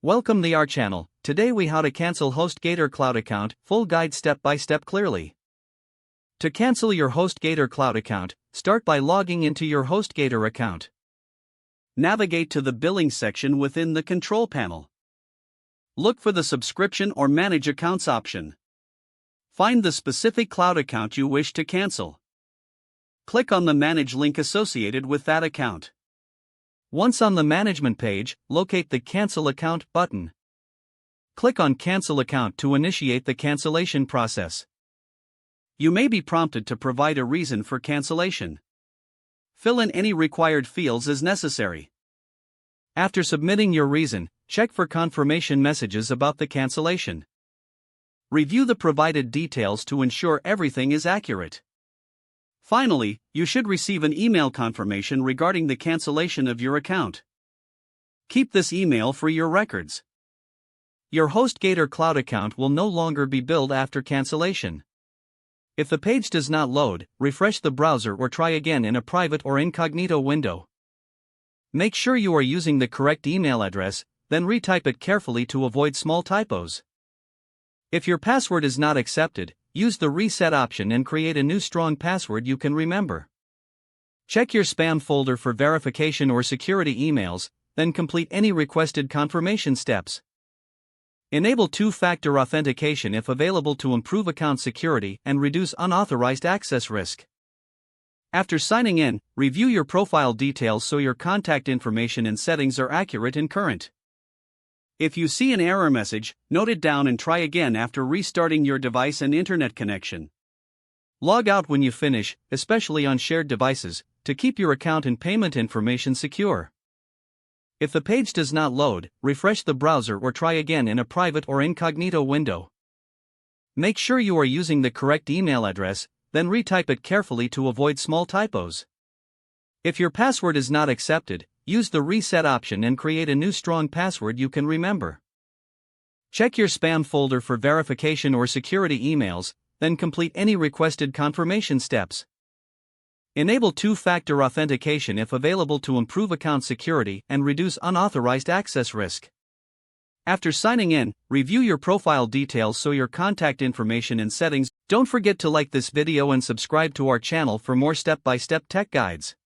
Welcome to our channel. Today we how to cancel HostGator Cloud account, full guide step by step clearly. To cancel your HostGator Cloud account, start by logging into your HostGator account. Navigate to the billing section within the control panel. Look for the subscription or manage accounts option. Find the specific cloud account you wish to cancel. Click on the manage link associated with that account. Once on the management page, locate the Cancel Account button. Click on Cancel Account to initiate the cancellation process. You may be prompted to provide a reason for cancellation. Fill in any required fields as necessary. After submitting your reason, check for confirmation messages about the cancellation. Review the provided details to ensure everything is accurate. Finally, you should receive an email confirmation regarding the cancellation of your account. Keep this email for your records. Your HostGator Cloud account will no longer be billed after cancellation. If the page does not load, refresh the browser or try again in a private or incognito window. Make sure you are using the correct email address, then retype it carefully to avoid small typos. If your password is not accepted, use the reset option and create a new strong password you can remember. Check your spam folder for verification or security emails, then complete any requested confirmation steps. Enable two-factor authentication if available to improve account security and reduce unauthorized access risk. After signing in, review your profile details so your contact information and settings are accurate and current. If you see an error message, note it down and try again after restarting your device and internet connection. Log out when you finish, especially on shared devices, to keep your account and payment information secure. If the page does not load, refresh the browser or try again in a private or incognito window. Make sure you are using the correct email address, then retype it carefully to avoid small typos. If your password is not accepted, use the reset option and create a new strong password you can remember. Check your spam folder for verification or security emails, then complete any requested confirmation steps. Enable two-factor authentication if available to improve account security and reduce unauthorized access risk. After signing in, review your profile details so your contact information and settings. Don't forget to like this video and subscribe to our channel for more step-by-step tech guides.